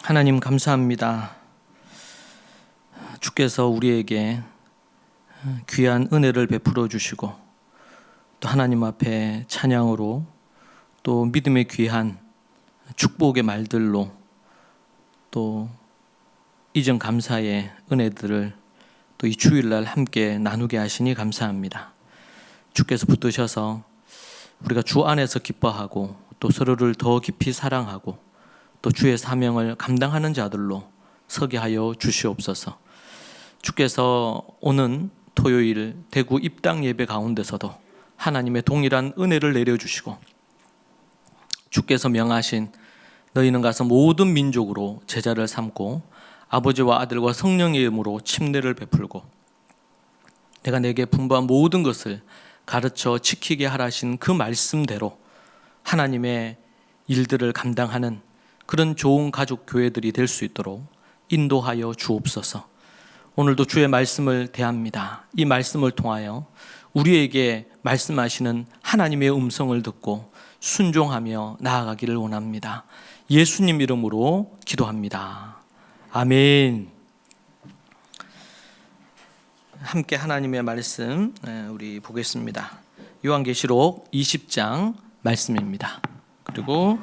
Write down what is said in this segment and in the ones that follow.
하나님 감사합니다. 주께서 우리에게 귀한 은혜를 베풀어 주시고 또 하나님 앞에 찬양으로 또 믿음의 귀한 축복의 말들로 또 이전 감사의 은혜들을 또 이 주일날 함께 나누게 하시니 감사합니다. 주께서 붙드셔서 우리가 주 안에서 기뻐하고 또 서로를 더 깊이 사랑하고 또 주의 사명을 감당하는 자들로 서게 하여 주시옵소서. 주께서 오는 토요일 대구 입당 예배 가운데서도 하나님의 동일한 은혜를 내려주시고 주께서 명하신 너희는 가서 모든 민족으로 제자를 삼고 아버지와 아들과 성령의 이름으로 침례를 베풀고 내가 내게 분부한 모든 것을 가르쳐 지키게 하라신 그 말씀대로 하나님의 일들을 감당하는 그런 좋은 가족 교회들이 될 수 있도록 인도하여 주옵소서. 오늘도 주의 말씀을 대합니다. 이 말씀을 통하여 우리에게 말씀하시는 하나님의 음성을 듣고 순종하며 나아가기를 원합니다. 예수님 이름으로 기도합니다. 아멘. 함께 하나님의 말씀 우리 보겠습니다. 요한계시록 20장 말씀입니다. 그리고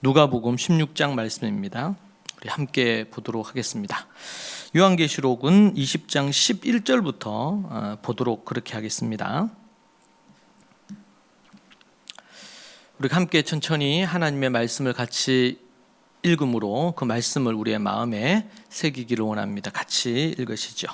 누가복음 16장 말씀입니다. 우리 함께 보도록 하겠습니다. 요한계시록은 20장 11절부터 보도록 그렇게 하겠습니다. 우리가 함께 천천히 하나님의 말씀을 같이 읽음으로 그 말씀을 우리의 마음에 새기기를 원합니다. 같이 읽으시죠.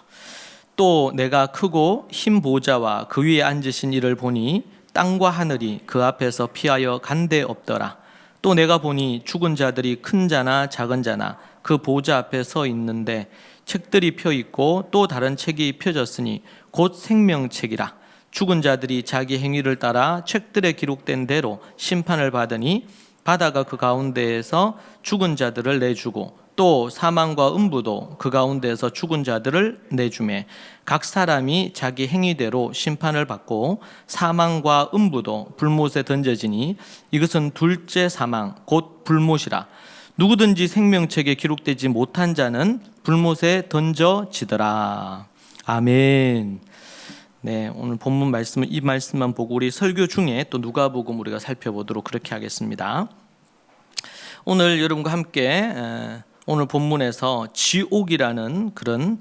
또 내가 크고 흰 보좌와 그 위에 앉으신 이를 보니 땅과 하늘이 그 앞에서 피하여 간데 없더라. 또 내가 보니 죽은 자들이 큰 자나 작은 자나 그 보좌 앞에 서 있는데 책들이 펴 있고 또 다른 책이 펴졌으니 곧 생명책이라. 죽은 자들이 자기 행위를 따라 책들에 기록된 대로 심판을 받으니 바다가 그 가운데에서 죽은 자들을 내주고 또 사망과 음부도 그 가운데에서 죽은 자들을 내주매 각 사람이 자기 행위대로 심판을 받고 사망과 음부도 불못에 던져지니 이것은 둘째 사망 곧 불못이라. 누구든지 생명책에 기록되지 못한 자는 불못에 던져지더라. 아멘. 네, 오늘 본문 말씀은 이 말씀만 보고 우리 설교 중에 또 누가복음 우리가 살펴보도록 그렇게 하겠습니다. 오늘 여러분과 함께 오늘 본문에서 지옥이라는 그런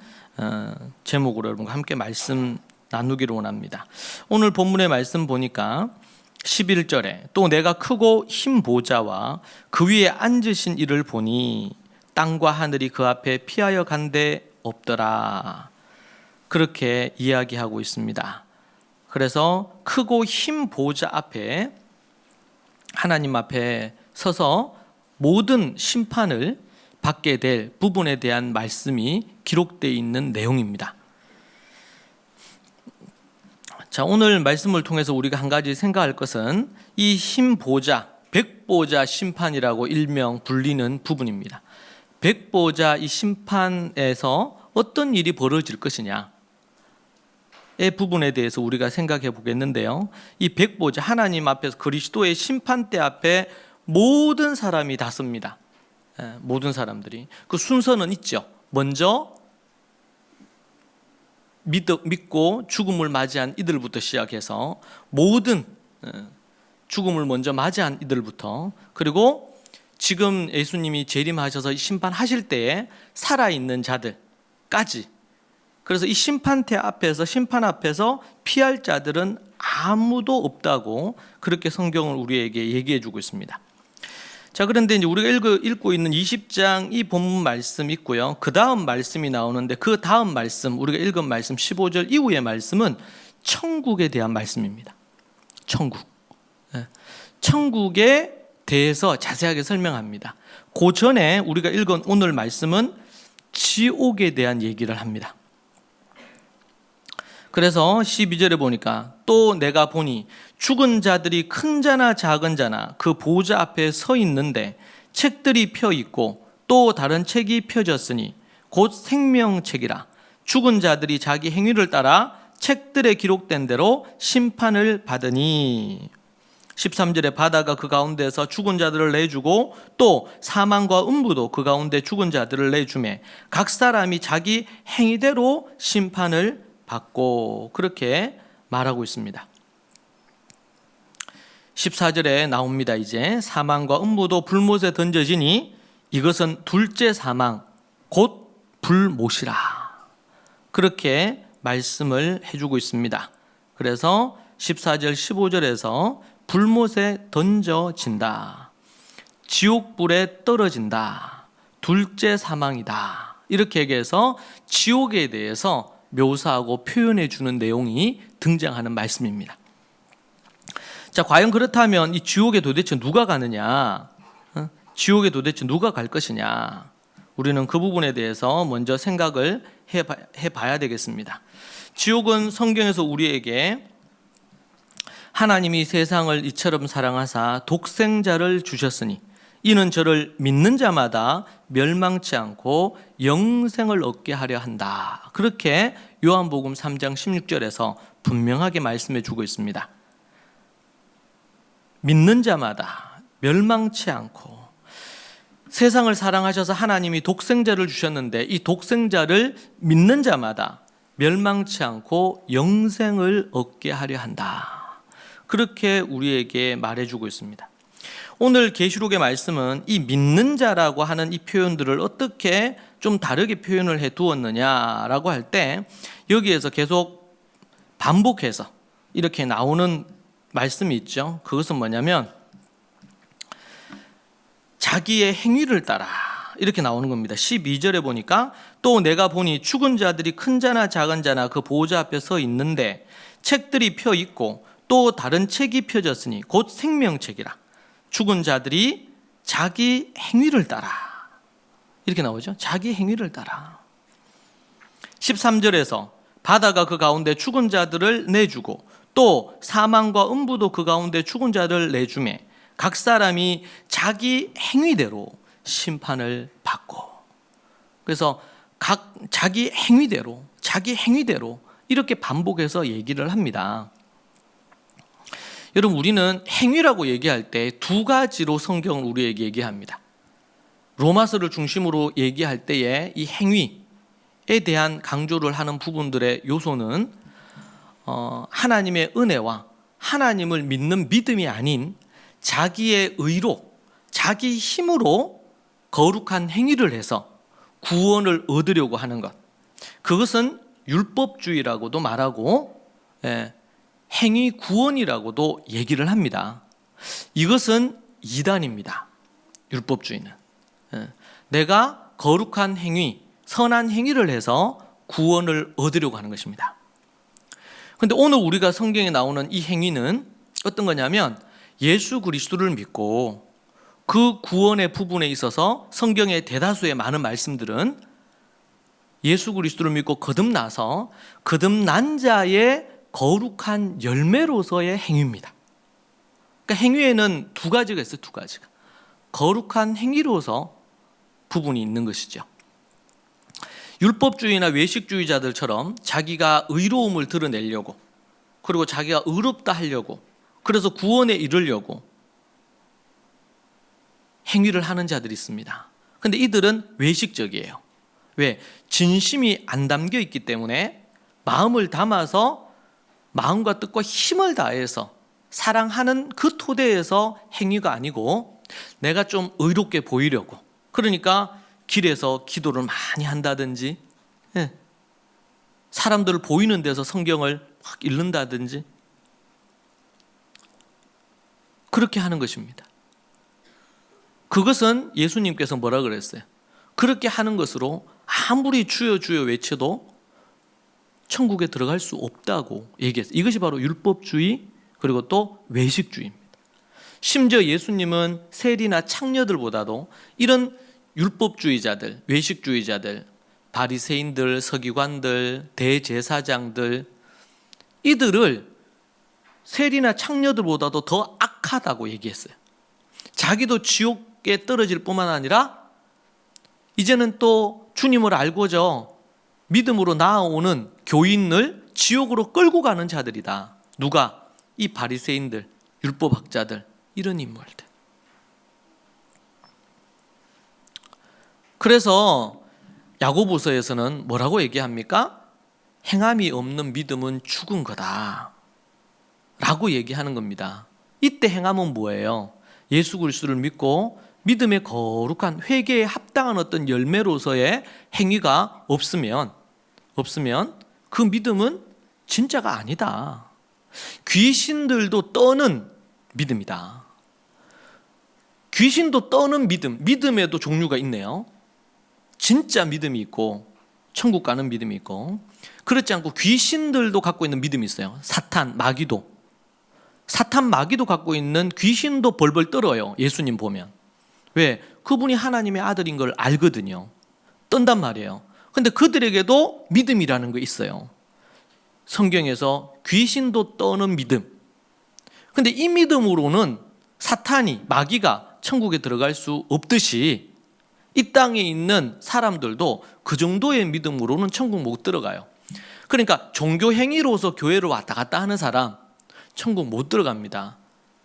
제목으로 여러분과 함께 말씀 나누기를 원합니다. 오늘 본문의 말씀 보니까 11절에 또 내가 크고 흰 보좌와 그 위에 앉으신 이를 보니 땅과 하늘이 그 앞에 피하여 간데 없더라. 그렇게 이야기하고 있습니다. 그래서 크고 흰 보좌 앞에 하나님 앞에 서서 모든 심판을 받게 될 부분에 대한 말씀이 기록되어 있는 내용입니다. 자, 오늘 말씀을 통해서 우리가 한 가지 생각할 것은 이 흰 보좌, 백보자 심판이라고 일명 불리는 부분입니다. 백보자 이 심판에서 어떤 일이 벌어질 것이냐 의 부분에 대해서 우리가 생각해 보겠는데요. 이 백보자 하나님 앞에서 그리스도의 심판대 앞에 모든 사람이 다 섭니다. 모든 사람들이 그 순서는 있죠. 먼저 믿고 죽음을 맞이한 이들부터 시작해서 모든 죽음을 먼저 맞이한 이들부터 그리고 지금 예수님이 재림하셔서 심판하실 때에 살아있는 자들까지. 그래서 이 심판 앞에서 피할 자들은 아무도 없다고 그렇게 성경을 우리에게 얘기해 주고 있습니다. 자, 그런데 이제 우리가 읽고 있는 20장 이 본문 말씀 있고요. 그 다음 말씀이 나오는데 그 다음 말씀, 우리가 읽은 말씀 15절 이후의 말씀은 천국에 대한 말씀입니다. 천국. 천국에 대해서 자세하게 설명합니다. 그 전에 우리가 읽은 오늘 말씀은 지옥에 대한 얘기를 합니다. 그래서 12절에 보니까 또 내가 보니 죽은 자들이 큰 자나 작은 자나 그 보좌 앞에 서 있는데 책들이 펴 있고 또 다른 책이 펴졌으니 곧 생명책이라. 죽은 자들이 자기 행위를 따라 책들에 기록된 대로 심판을 받으니. 13절에 바다가 그 가운데서 죽은 자들을 내주고 또 사망과 음부도 그 가운데 죽은 자들을 내주매 각 사람이 자기 행위대로 심판을 받고, 그렇게 말하고 있습니다. 14절에 나옵니다. 이제 사망과 음부도 불못에 던져지니 이것은 둘째 사망 곧 불못이라, 그렇게 말씀을 해주고 있습니다. 그래서 14절 15절에서 불못에 던져진다, 지옥불에 떨어진다, 둘째 사망이다, 이렇게 얘기해서 지옥에 대해서 묘사하고 표현해 주는 내용이 등장하는 말씀입니다. 자, 과연 그렇다면 이 지옥에 도대체 누가 가느냐? 지옥에 도대체 누가 갈 것이냐? 우리는 그 부분에 대해서 먼저 생각을 해봐야 되겠습니다. 지옥은 성경에서 우리에게 하나님이 세상을 이처럼 사랑하사 독생자를 주셨으니 이는 저를 믿는 자마다 멸망치 않고 영생을 얻게 하려 한다, 그렇게 요한복음 3장 16절에서 분명하게 말씀해 주고 있습니다. 믿는 자마다 멸망치 않고, 세상을 사랑하셔서 하나님이 독생자를 주셨는데 이 독생자를 믿는 자마다 멸망치 않고 영생을 얻게 하려 한다, 그렇게 우리에게 말해주고 있습니다. 오늘 계시록의 말씀은 이 믿는 자라고 하는 이 표현들을 어떻게 좀 다르게 표현을 해 두었느냐라고 할 때, 여기에서 계속 반복해서 이렇게 나오는 말씀이 있죠. 그것은 뭐냐면 자기의 행위를 따라, 이렇게 나오는 겁니다. 12절에 보니까 또 내가 보니 죽은 자들이 큰 자나 작은 자나 그 보호자 앞에 서 있는데 책들이 펴 있고 또 다른 책이 펴졌으니 곧 생명책이라. 죽은 자들이 자기 행위를 따라, 이렇게 나오죠. 자기 행위를 따라. 13절에서 바다가 그 가운데 죽은 자들을 내주고 또 사망과 음부도 그 가운데 죽은 자들을 내주매 각 사람이 자기 행위대로 심판을 받고, 그래서 자기 행위대로 이렇게 반복해서 얘기를 합니다. 여러분, 우리는 행위라고 얘기할 때 두 가지로 성경은 우리에게 얘기합니다. 로마서를 중심으로 얘기할 때에 이 행위에 대한 강조를 하는 부분들의 요소는 하나님의 은혜와 하나님을 믿는 믿음이 아닌 자기의 의로, 자기 힘으로 거룩한 행위를 해서 구원을 얻으려고 하는 것, 그것은 율법주의라고도 말하고 행위 구원이라고도 얘기를 합니다. 이것은 이단입니다. 율법주의는 내가 거룩한 행위, 선한 행위를 해서 구원을 얻으려고 하는 것입니다. 그런데 오늘 우리가 성경에 나오는 이 행위는 어떤 거냐면 예수 그리스도를 믿고 그 구원의 부분에 있어서 성경의 대다수의 많은 말씀들은 예수 그리스도를 믿고 거듭나서 거듭난 자의 거룩한 열매로서의 행위입니다. 그러니까 행위에는 두 가지가 있어요. 두 가지가. 거룩한 행위로서 부분이 있는 것이죠. 율법주의나 외식주의자들처럼 자기가 의로움을 드러내려고, 그리고 자기가 의롭다 하려고, 그래서 구원에 이르려고 행위를 하는 자들이 있습니다. 그런데 이들은 외식적이에요. 왜? 진심이 안 담겨 있기 때문에 마음을 담아서 마음과 뜻과 힘을 다해서 사랑하는 그 토대에서 행위가 아니고 내가 좀 의롭게 보이려고, 그러니까 길에서 기도를 많이 한다든지, 사람들을 보이는 데서 성경을 확 읽는다든지, 그렇게 하는 것입니다. 그것은 예수님께서 뭐라 그랬어요? 그렇게 하는 것으로 아무리 주여 주여 외쳐도 천국에 들어갈 수 없다고 얘기했어요. 이것이 바로 율법주의, 그리고 또 외식주의입니다. 심지어 예수님은 세리나 창녀들보다도 이런 율법주의자들, 외식주의자들, 바리새인들, 서기관들, 대제사장들, 이들을 세리나 창녀들보다도 더 악하다고 얘기했어요. 자기도 지옥에 떨어질 뿐만 아니라 이제는 또 주님을 알고죠, 믿음으로 나아오는 교인을 지옥으로 끌고 가는 자들이다. 누가? 이 바리새인들, 율법학자들, 이런 인물들. 그래서 야고보서에서는 뭐라고 얘기합니까? 행함이 없는 믿음은 죽은 거다 라고 얘기하는 겁니다. 이때 행함은 뭐예요? 예수 그리스도를 믿고 믿음의 거룩한 회개에 합당한 어떤 열매로서의 행위가 없으면 그 믿음은 진짜가 아니다. 귀신들도 떠는 믿음이다. 귀신도 떠는 믿음에도 종류가 있네요. 진짜 믿음이 있고 천국 가는 믿음이 있고, 그렇지 않고 귀신들도 갖고 있는 믿음이 있어요. 사탄, 마귀도 갖고 있는 귀신도 벌벌 떨어요. 예수님 보면. 왜? 그분이 하나님의 아들인 걸 알거든요. 떤단 말이에요. 근데 그들에게도 믿음이라는 거 있어요. 성경에서 귀신도 떠는 믿음. 근데 이 믿음으로는 사탄이, 마귀가 천국에 들어갈 수 없듯이 이 땅에 있는 사람들도 그 정도의 믿음으로는 천국 못 들어가요. 그러니까 종교 행위로서 교회를 왔다 갔다 하는 사람 천국 못 들어갑니다.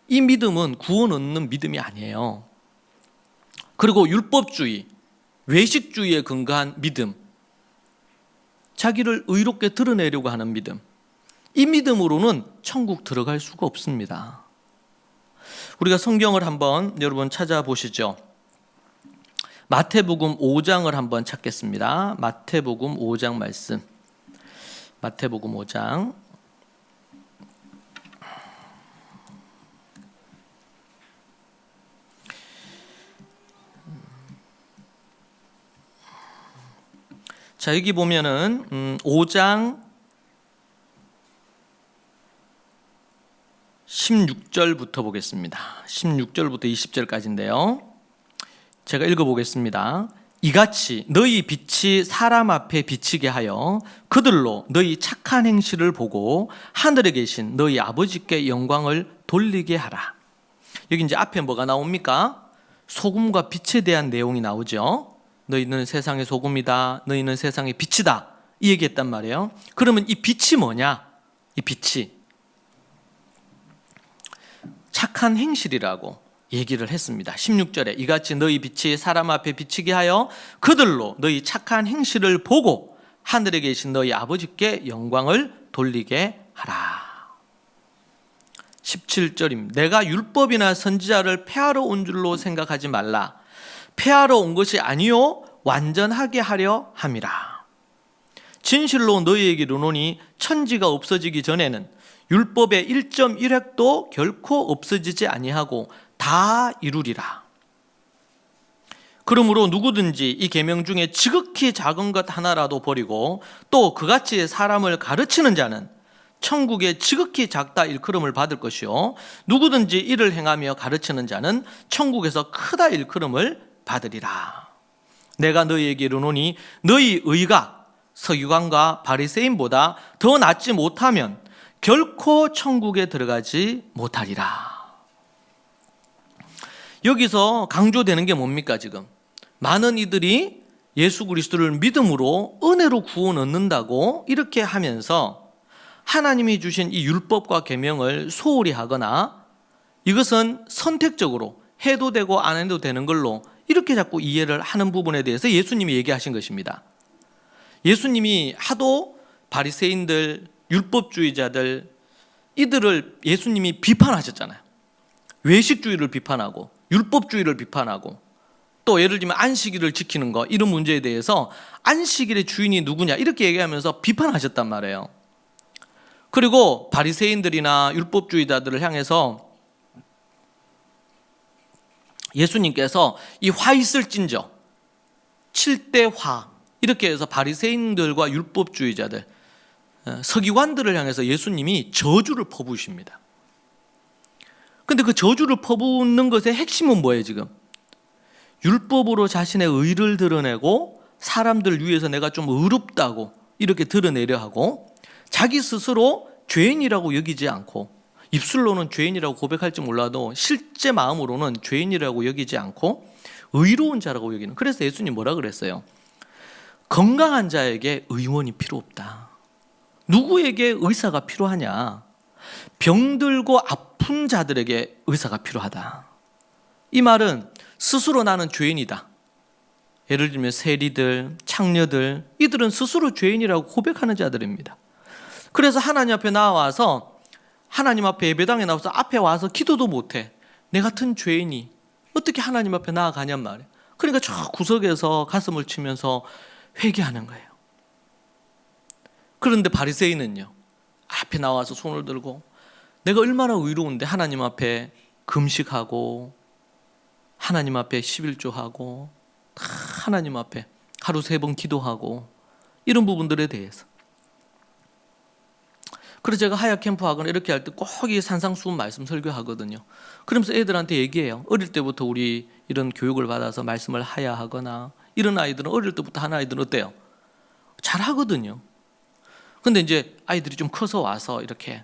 이 믿음은 구원 얻는 믿음이 아니에요. 그리고 율법주의, 외식주의에 근거한 믿음, 자기를 의롭게 드러내려고 하는 믿음, 이 믿음으로는 천국 들어갈 수가 없습니다. 우리가 성경을 한번 여러분 찾아보시죠. 마태복음 5장을 한번 찾겠습니다. 마태복음 5장 말씀. 마태복음 5장. 자, 여기 보면은 5장 16절부터 보겠습니다. 16절부터 20절까지인데요. 제가 읽어보겠습니다. 이같이 너희 빛이 사람 앞에 비치게 하여 그들로 너희 착한 행실을 보고 하늘에 계신 너희 아버지께 영광을 돌리게 하라. 여기 이제 앞에 뭐가 나옵니까? 소금과 빛에 대한 내용이 나오죠. 너희는 세상의 소금이다. 너희는 세상의 빛이다. 이 얘기했단 말이에요. 그러면 이 빛이 뭐냐? 이 빛이 착한 행실이라고 얘기를 했습니다. 16절에 이같이 너희 빛이 사람 앞에 비치게 하여 그들로 너희 착한 행실을 보고 하늘에 계신 너희 아버지께 영광을 돌리게 하라. 17절입니다. 내가 율법이나 선지자를 폐하러 온 줄로 생각하지 말라. 폐하러 온 것이 아니요 완전하게 하려 함이라. 진실로 너희에게 이르노니 천지가 없어지기 전에는 율법의 1.1획도 결코 없어지지 아니하고 다 이루리라. 그러므로 누구든지 이 계명 중에 지극히 작은 것 하나라도 버리고 또 그같이 사람을 가르치는 자는 천국에 지극히 작다 일컬음을 받을 것이요 누구든지 이를 행하며 가르치는 자는 천국에서 크다 일컬음을 받으리라. 내가 너희에게 이르노니 너희 의가 서기관과 바리새인보다 더 낫지 못하면 결코 천국에 들어가지 못하리라. 여기서 강조되는 게 뭡니까? 지금 많은 이들이 예수 그리스도를 믿음으로 은혜로 구원 얻는다고 이렇게 하면서 하나님이 주신 이 율법과 계명을 소홀히 하거나 이것은 선택적으로 해도 되고 안 해도 되는 걸로 이렇게 자꾸 이해를 하는 부분에 대해서 예수님이 얘기하신 것입니다. 예수님이 하도 바리새인들, 율법주의자들 이들을 예수님이 비판하셨잖아요. 외식주의를 비판하고 율법주의를 비판하고 또 예를 들면 안식일을 지키는 거 이런 문제에 대해서 안식일의 주인이 누구냐 이렇게 얘기하면서 비판하셨단 말이에요. 그리고 바리새인들이나 율법주의자들을 향해서 예수님께서 이 화 있을진저 7대 화 이렇게 해서 바리새인들과 율법주의자들 서기관들을 향해서 예수님이 저주를 퍼부으십니다. 근데 그 저주를 퍼붓는 것의 핵심은 뭐예요? 지금 율법으로 자신의 의를 드러내고 사람들 위해서 내가 좀 의롭다고 이렇게 드러내려 하고 자기 스스로 죄인이라고 여기지 않고 입술로는 죄인이라고 고백할지 몰라도 실제 마음으로는 죄인이라고 여기지 않고 의로운 자라고 여기는. 그래서 예수님 뭐라 그랬어요? 건강한 자에게 의원이 필요 없다. 누구에게 의사가 필요하냐? 병들고 아픈 자들에게 의사가 필요하다. 이 말은 스스로 나는 죄인이다. 예를 들면 세리들, 창녀들, 이들은 스스로 죄인이라고 고백하는 자들입니다. 그래서 하나님 앞에 나와서 하나님 앞에 예배당에 나와서 앞에 와서 기도도 못해. 내 같은 죄인이 어떻게 하나님 앞에 나아가냔 말이에요. 그러니까 저 구석에서 가슴을 치면서 회개하는 거예요. 그런데 바리새인은요, 앞에 나와서 손을 들고 내가 얼마나 의로운데 하나님 앞에 금식하고 하나님 앞에 11조하고 하나님 앞에 하루 3번 기도하고 이런 부분들에 대해서. 그래서 제가 하야 캠프 하거나 이렇게 할 때 꼭 이 산상수훈 말씀 설교하거든요. 그러면서 애들한테 얘기해요. 어릴 때부터 우리 이런 교육을 받아서 말씀을 하야하거나 이런 아이들은 어릴 때부터 하는 아이들은 어때요? 잘하거든요. 근데 이제 아이들이 좀 커서 와서 이렇게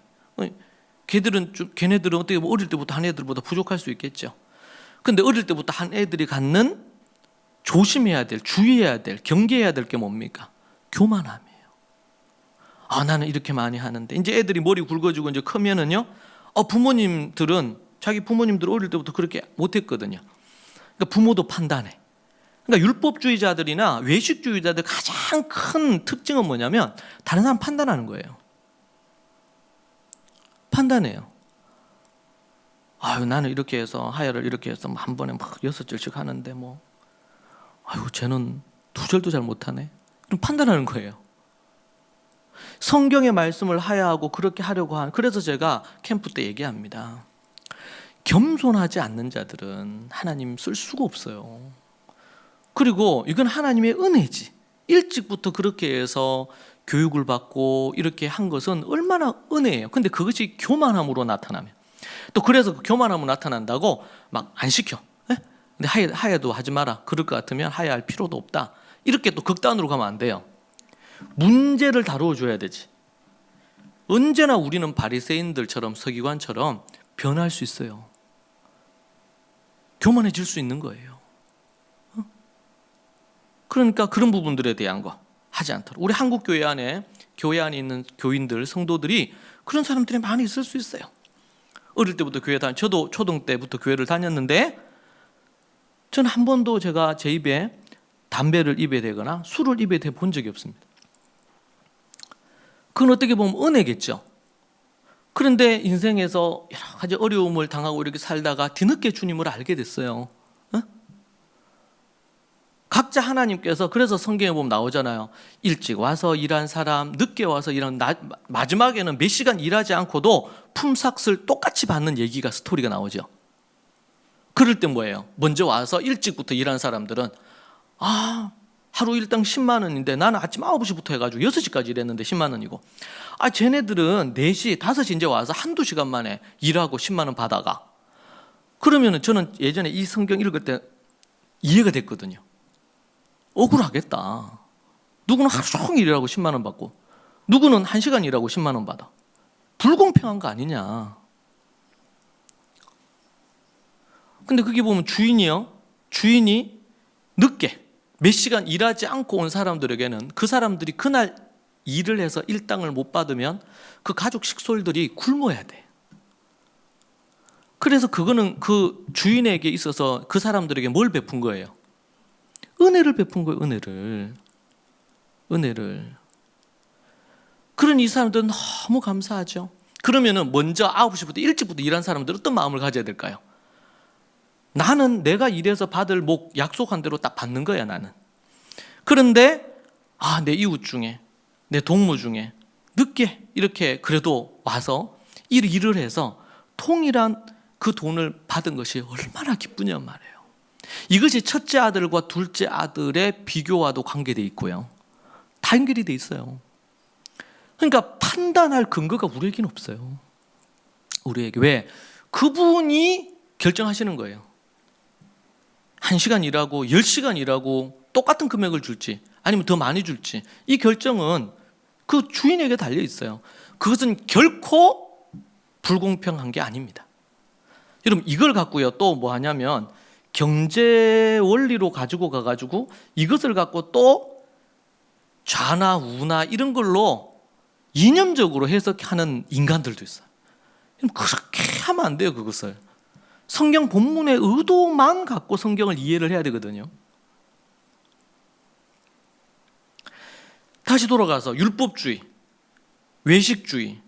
걔네들은 어떻게 보면 어릴 때부터 한 애들보다 부족할 수 있겠죠. 근데 어릴 때부터 한 애들이 갖는 조심해야 될, 주의해야 될, 경계해야 될 게 뭡니까? 교만함이에요. 나는 이렇게 많이 하는데 이제 애들이 머리 굵어지고 이제 크면은요, 부모님들은 자기 부모님들 어릴 때부터 그렇게 못했거든요. 그러니까 부모도 판단해. 그러니까 율법주의자들이나 외식주의자들 가장 큰 특징은 뭐냐면 다른 사람 판단하는 거예요. 판단해요. 나는 이렇게 해서 하야를 이렇게 해서 한 번에 막 6절씩 하는데 쟤는 2절도 잘 못하네. 그럼 판단하는 거예요. 성경의 말씀을 하야하고 그렇게 하려고 하는. 그래서 제가 캠프 때 얘기합니다. 겸손하지 않는 자들은 하나님 쓸 수가 없어요. 그리고 이건 하나님의 은혜지. 일찍부터 그렇게 해서 교육을 받고 이렇게 한 것은 얼마나 은혜예요. 근데 그것이 교만함으로 나타나면 또 그래서 그 교만함으로 나타난다고 막 안 시켜. 근데 하야도 하지 마라. 그럴 것 같으면 하야할 필요도 없다. 이렇게 또 극단으로 가면 안 돼요. 문제를 다루어 줘야 되지. 언제나 우리는 바리새인들처럼 서기관처럼 변할 수 있어요. 교만해질 수 있는 거예요. 그러니까 그런 부분들에 대한 거 하지 않도록. 우리 한국 교회 안에 있는 교인들, 성도들이 그런 사람들이 많이 있을 수 있어요. 어릴 때부터 교회 저도 초등 때부터 교회를 다녔는데 저는 한 번도 제가 제 입에 담배를 입에 대거나 술을 입에 대 본 적이 없습니다. 그건 어떻게 보면 은혜겠죠. 그런데 인생에서 여러 가지 어려움을 당하고 이렇게 살다가 뒤늦게 주님을 알게 됐어요. 각자 하나님께서, 그래서 성경에 보면 나오잖아요. 일찍 와서 일한 사람, 늦게 와서 일한, 마지막에는 몇 시간 일하지 않고도 품삯을 똑같이 받는 얘기가, 스토리가 나오죠. 그럴 때 뭐예요? 먼저 와서 일찍부터 일한 사람들은 하루 일당 10만 원인데 나는 아침 9시부터 해가지고 6시까지 일했는데 10만 원이고, 쟤네들은 4시, 5시 이제 와서 한두 시간 만에 일하고 10만 원 받아가. 그러면은 저는 예전에 이 성경 읽을 때 이해가 됐거든요. 억울하겠다. 누구는 하루 종일 일하고 10만 원 받고 누구는 1시간 일하고 10만 원 받아. 불공평한 거 아니냐. 근데 그게 보면 주인이 늦게 몇 시간 일하지 않고 온 사람들에게는 그 사람들이 그날 일을 해서 일당을 못 받으면 그 가족 식솔들이 굶어야 돼. 그래서 그거는 그 주인에게 있어서 그 사람들에게 뭘 베푼 거예요? 은혜를 베푼 거예요. 은혜를. 그런 이 사람들은 너무 감사하죠. 그러면은 먼저 9시부터 일찍부터 일한 사람들은 어떤 마음을 가져야 될까요? 나는 내가 일해서 받을 목 약속한 대로 딱 받는 거야, 나는. 그런데 내 이웃 중에, 내 동무 중에 늦게 이렇게 그래도 와서 일을 해서 통일한 그 돈을 받은 것이 얼마나 기쁘냔 말이에요. 이것이 첫째 아들과 둘째 아들의 비교와도 관계되어 있고요. 다 연결이 돼 있어요. 그러니까 판단할 근거가 우리에게는 없어요. 우리에게. 왜? 그분이 결정하시는 거예요. 1시간 일하고 10시간 일하고 똑같은 금액을 줄지 아니면 더 많이 줄지, 이 결정은 그 주인에게 달려 있어요. 그것은 결코 불공평한 게 아닙니다. 여러분, 이걸 갖고요 또 뭐 하냐면 경제 원리로 가지고 가가지고 이것을 갖고 또 좌나 우나 이런 걸로 이념적으로 해석하는 인간들도 있어요. 그렇게 하면 안 돼요. 그것을 성경 본문의 의도만 갖고 성경을 이해를 해야 되거든요. 다시 돌아가서 율법주의, 외식주의,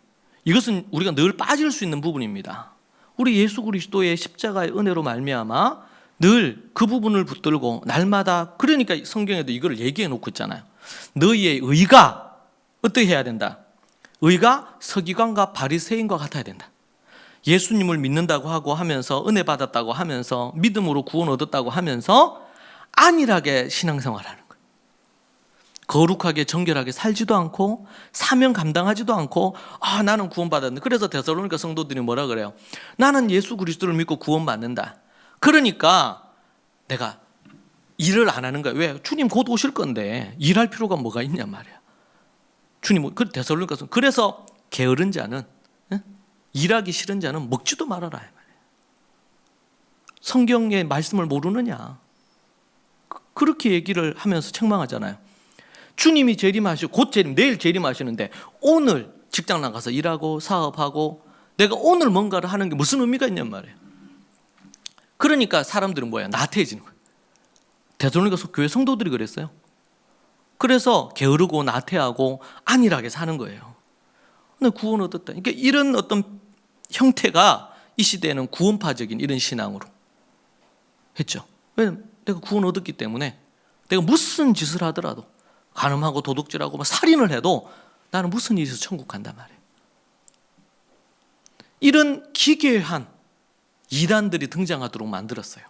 이것은 우리가 늘 빠질 수 있는 부분입니다. 우리 예수 그리스도의 십자가의 은혜로 말미암아 늘 그 부분을 붙들고 날마다, 그러니까 성경에도 이걸 얘기해 놓고 있잖아요. 너희의 의가 어떻게 해야 된다? 의가 서기관과 바리새인과 같아야 된다. 예수님을 믿는다고 하고 하면서, 은혜 받았다고 하면서, 믿음으로 구원 얻었다고 하면서 안일하게 신앙생활하는 거예요. 거룩하게 정결하게 살지도 않고 사명 감당하지도 않고, 나는 구원받았는데. 그래서 데살로니가 성도들이 뭐라 그래요? 나는 예수 그리스도를 믿고 구원받는다. 그러니까 내가 일을 안 하는 거야. 왜? 주님 곧 오실 건데 일할 필요가 뭐가 있냐 말이야. 주님, 데살로니가 성도, 그래서 게으른 자는, 일하기 싫은 자는 먹지도 말아라 말이야. 성경의 말씀을 모르느냐, 그렇게 얘기를 하면서 책망하잖아요. 주님이 재림하시고, 곧 내일 재림하시는데 오늘 직장 나가서 일하고 사업하고 내가 오늘 뭔가를 하는 게 무슨 의미가 있냔 말이에요. 그러니까 사람들은 뭐야? 나태해지는 거예요. 데살로니가 교회 성도들이 그랬어요. 그래서 게으르고 나태하고 안일하게 사는 거예요. 근데 구원 얻었다. 그러니까 이런 어떤 형태가 이 시대에는 구원파적인 이런 신앙으로 했죠. 왜냐면 내가 구원 얻었기 때문에 내가 무슨 짓을 하더라도, 간음하고 도둑질하고 막 살인을 해도 나는 무슨 일이 있어서 천국 간단 말이에요. 이런 기괴한 이단들이 등장하도록 만들었어요.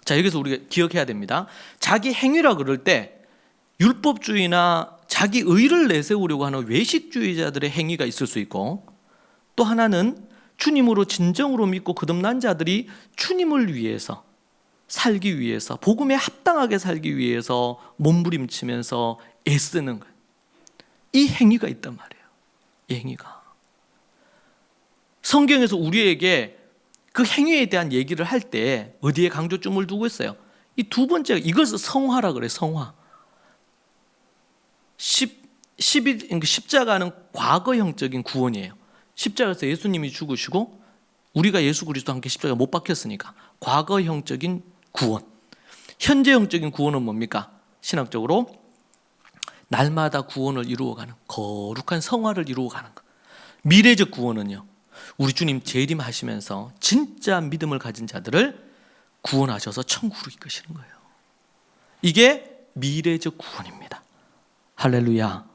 자, 여기서 우리가 기억해야 됩니다. 자기 행위라 그럴 때 율법주의나 자기 의를 내세우려고 하는 외식주의자들의 행위가 있을 수 있고, 또 하나는 주님으로 진정으로 믿고 거듭난 자들이 주님을 위해서 살기 위해서, 복음에 합당하게 살기 위해서 몸부림치면서 애쓰는 거예요. 이 행위가 있단 말이에요. 이 행위가. 성경에서 우리에게 그 행위에 대한 얘기를 할 때 어디에 강조점을 두고 있어요? 이 두 번째, 이것을 성화라 그래요. 성화. 십자가는 과거형적인 구원이에요. 십자가에서 예수님이 죽으시고 우리가 예수 그리스도와 함께 십자가에 못 박혔으니까 과거형적인 구원. 현재형적인 구원은 뭡니까? 신학적으로 날마다 구원을 이루어가는 거룩한 성화를 이루어가는 것. 미래적 구원은요, 우리 주님 재림하시면서 진짜 믿음을 가진 자들을 구원하셔서 천국으로 이끄시는 거예요. 이게 미래적 구원입니다. 할렐루야.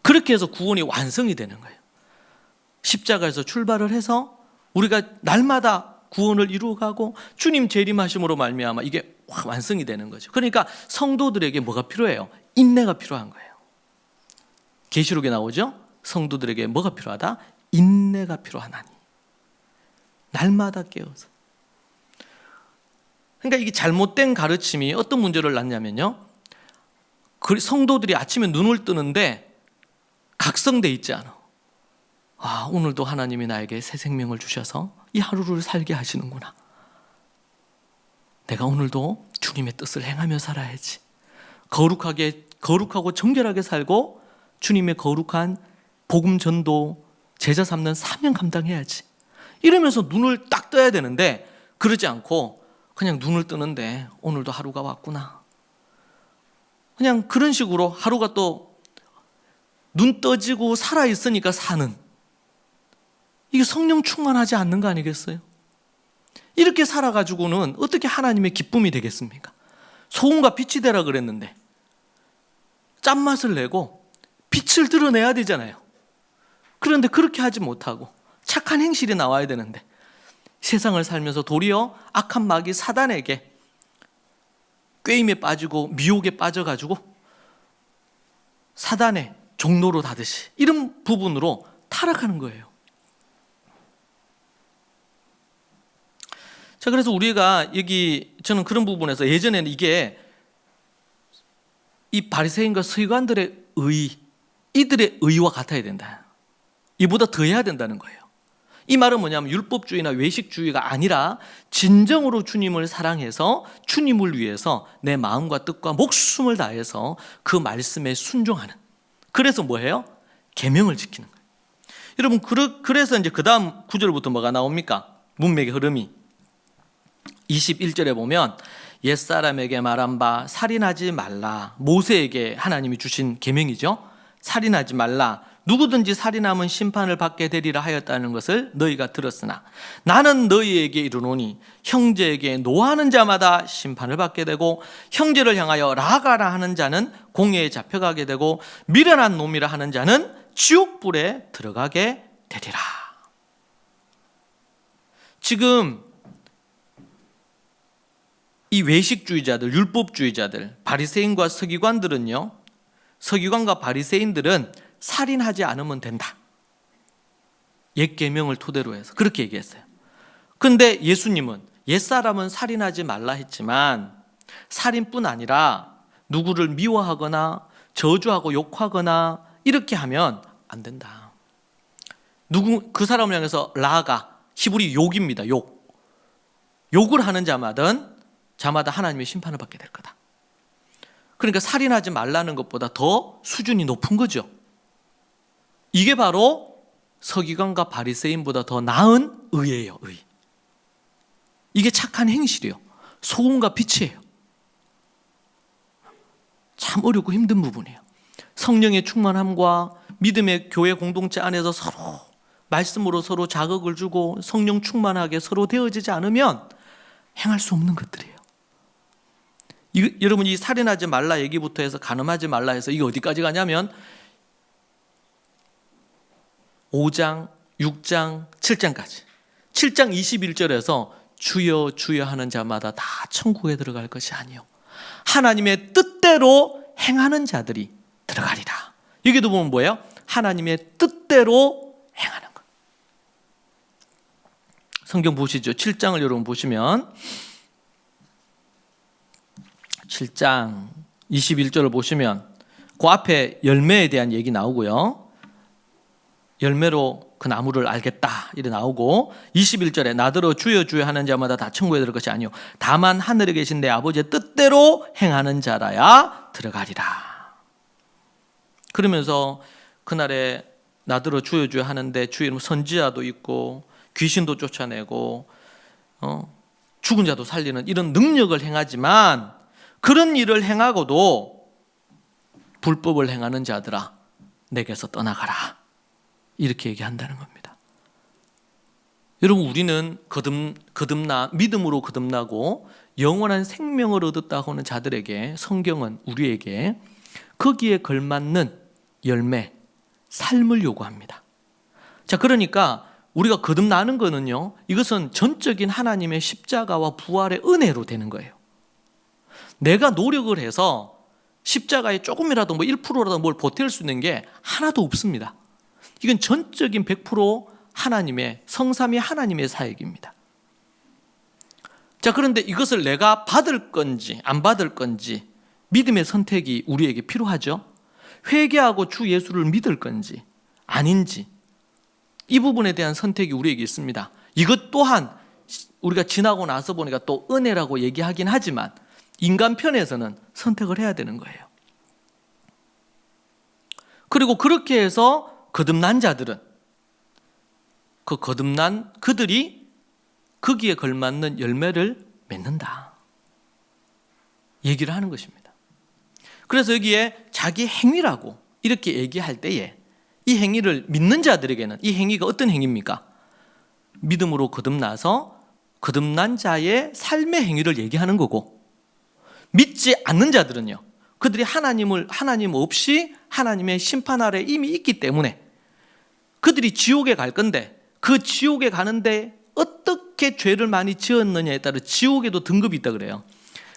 그렇게 해서 구원이 완성이 되는 거예요. 십자가에서 출발을 해서 우리가 날마다 구원을 이루어가고 주님 재림하심으로 말미암아 이게 완성이 되는 거죠. 그러니까 성도들에게 뭐가 필요해요? 인내가 필요한 거예요. 계시록에 나오죠? 성도들에게 뭐가 필요하다? 인내가 필요하나니. 날마다 깨어서. 그러니까 이게 잘못된 가르침이 어떤 문제를 낳냐면요, 성도들이 아침에 눈을 뜨는데 각성돼 있지 않아. 오늘도 하나님이 나에게 새 생명을 주셔서 이 하루를 살게 하시는구나. 내가 오늘도 주님의 뜻을 행하며 살아야지. 거룩하고 정결하게 살고 주님의 거룩한 복음 전도, 제자 삼는 사명 감당해야지. 이러면서 눈을 딱 떠야 되는데 그러지 않고 그냥 눈을 뜨는데 오늘도 하루가 왔구나. 그냥 그런 식으로 하루가 또 눈 떠지고 살아있으니까 사는, 이게 성령 충만하지 않는 거 아니겠어요? 이렇게 살아가지고는 어떻게 하나님의 기쁨이 되겠습니까? 소금과 빛이 되라 그랬는데 짠맛을 내고 빛을 드러내야 되잖아요. 그런데 그렇게 하지 못하고 착한 행실이 나와야 되는데 세상을 살면서 도리어 악한 마귀 사단에게 꾀임에 빠지고 미혹에 빠져가지고 사단의 종로로 다듯이 이런 부분으로 타락하는 거예요. 자, 그래서 우리가 저는 그런 부분에서 예전에는 이게 이 바리새인과 서기관들의 이들의 의와 같아야 된다. 이보다 더 해야 된다는 거예요. 이 말은 뭐냐면 율법주의나 외식주의가 아니라 진정으로 주님을 사랑해서 주님을 위해서 내 마음과 뜻과 목숨을 다해서 그 말씀에 순종하는, 그래서 뭐예요? 계명을 지키는 거예요. 여러분, 그래서 이제 그 다음 구절부터 뭐가 나옵니까? 문맥의 흐름이 21절에 보면 옛사람에게 말한 바 살인하지 말라. 모세에게 하나님이 주신 계명이죠. 살인하지 말라. 누구든지 살인하면 심판을 받게 되리라 하였다는 것을 너희가 들었으나 나는 너희에게 이르노니 형제에게 노하는 자마다 심판을 받게 되고 형제를 향하여 라가라 하는 자는 공회에 잡혀가게 되고 미련한 놈이라 하는 자는 지옥불에 들어가게 되리라. 지금 이 외식주의자들, 율법주의자들, 바리새인과 서기관들은요, 서기관과 바리새인들은 살인하지 않으면 된다. 옛 계명을 토대로 해서 그렇게 얘기했어요. 그런데 예수님은 옛사람은 살인하지 말라 했지만 살인뿐 아니라 누구를 미워하거나 저주하고 욕하거나 이렇게 하면 안 된다. 그 사람을 향해서 라가, 히브리 욕입니다. 욕을 하는 자마다 하나님의 심판을 받게 될 거다. 그러니까 살인하지 말라는 것보다 더 수준이 높은 거죠. 이게 바로 서기관과 바리새인보다 더 나은 의예요. 의. 이게 착한 행실이에요. 소금과 빛이에요. 참 어렵고 힘든 부분이에요. 성령의 충만함과 믿음의 교회 공동체 안에서 서로 말씀으로 서로 자극을 주고 성령 충만하게 서로 되어지지 않으면 행할 수 없는 것들이에요. 여러분, 이 살인하지 말라 얘기부터 해서 간음하지 말라 해서 이게 어디까지 가냐면 5장, 6장, 7장까지. 7장 21절에서 주여 주여 하는 자마다 다 천국에 들어갈 것이 아니요 하나님의 뜻대로 행하는 자들이 들어가리라. 여기도 보면 뭐예요? 하나님의 뜻대로 행하는 것. 성경 보시죠. 7장을 여러분 보시면 7장 21절을 보시면 그 앞에 열매에 대한 얘기 나오고요. 열매로 그 나무를 알겠다 이래 나오고 21절에 나더러 주여 주여 하는 자마다 다 천국에 들어갈 것이 아니요 다만 하늘에 계신 내 아버지의 뜻대로 행하는 자라야 들어가리라. 그러면서 그날에 나더러 주여 주여 하는데 주의 이름 선지자도 있고 귀신도 쫓아내고 죽은 자도 살리는 이런 능력을 행하지만 그런 일을 행하고도 불법을 행하는 자들아 내게서 떠나가라. 이렇게 얘기한다는 겁니다. 여러분, 우리는 믿음으로 거듭나고 영원한 생명을 얻었다고 하는 자들에게 성경은 우리에게 거기에 걸맞는 열매, 삶을 요구합니다. 자, 그러니까 우리가 거듭나는 거는요, 이것은 전적인 하나님의 십자가와 부활의 은혜로 되는 거예요. 내가 노력을 해서 십자가에 조금이라도 1%라도 뭘 보탤 수 있는 게 하나도 없습니다. 이건 전적인 100% 하나님의 성삼위 하나님의 사역입니다. 자, 그런데 이것을 내가 받을 건지 안 받을 건지 믿음의 선택이 우리에게 필요하죠. 회개하고 주 예수를 믿을 건지 아닌지 이 부분에 대한 선택이 우리에게 있습니다. 이것 또한 우리가 지나고 나서 보니까 또 은혜라고 얘기하긴 하지만 인간 편에서는 선택을 해야 되는 거예요. 그리고 그렇게 해서 거듭난 자들은 그 거듭난 그들이 거기에 걸맞는 열매를 맺는다 얘기를 하는 것입니다. 그래서 여기에 자기 행위라고 이렇게 얘기할 때에 이 행위를 믿는 자들에게는 이 행위가 어떤 행위입니까? 믿음으로 거듭나서 거듭난 자의 삶의 행위를 얘기하는 거고, 믿지 않는 자들은요, 그들이 하나님 없이 하나님의 심판 아래 이미 있기 때문에 그들이 지옥에 갈 건데 그 지옥에 가는데 어떻게 죄를 많이 지었느냐에 따라 지옥에도 등급이 있다 그래요.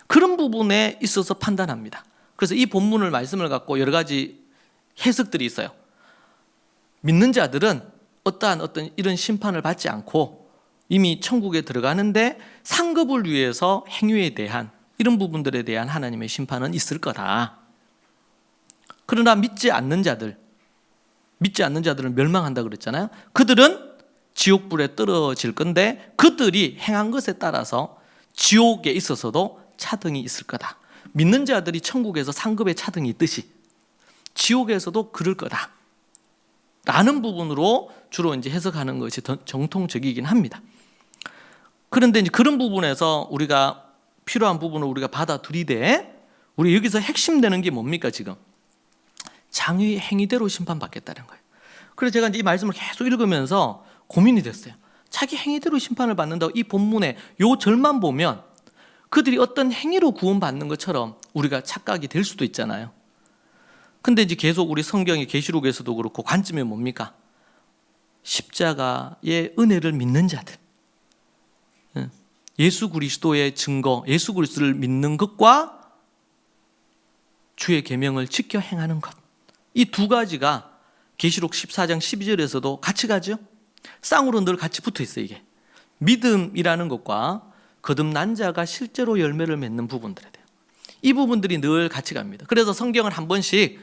그런 부분에 있어서 판단합니다. 그래서 이 본문을 말씀을 갖고 여러 가지 해석들이 있어요. 믿는 자들은 어떤 이런 심판을 받지 않고 이미 천국에 들어가는데 상급을 위해서 행위에 대한 이런 부분들에 대한 하나님의 심판은 있을 거다. 그러나 믿지 않는 자들은 멸망한다 그랬잖아요. 그들은 지옥불에 떨어질 건데 그들이 행한 것에 따라서 지옥에 있어서도 차등이 있을 거다. 믿는 자들이 천국에서 상급의 차등이 있듯이 지옥에서도 그럴 거다. 라는 부분으로 주로 이제 해석하는 것이 정통적이긴 합니다. 그런데 이제 그런 부분에서 우리가 필요한 부분을 우리가 받아들이되 우리 여기서 핵심되는 게 뭡니까 지금? 장의 행위대로 심판받겠다는 거예요. 그래서 제가 이제 이 말씀을 계속 읽으면서 고민이 됐어요. 자기 행위대로 심판을 받는다고 이 본문의 요 절만 보면 그들이 어떤 행위로 구원받는 것처럼 우리가 착각이 될 수도 있잖아요. 근데 이제 계속 우리 성경의 계시록에서도 그렇고 관점이 뭡니까? 십자가의 은혜를 믿는 자들, 예수 그리스도의 증거, 예수 그리스도를 믿는 것과 주의 계명을 지켜 행하는 것, 이 두 가지가 계시록 14장 12절에서도 같이 가죠. 쌍으로 늘 같이 붙어 있어요. 이게 믿음이라는 것과 거듭난 자가 실제로 열매를 맺는 부분들에 대해요. 이 부분들이 늘 같이 갑니다. 그래서 성경을 한 번씩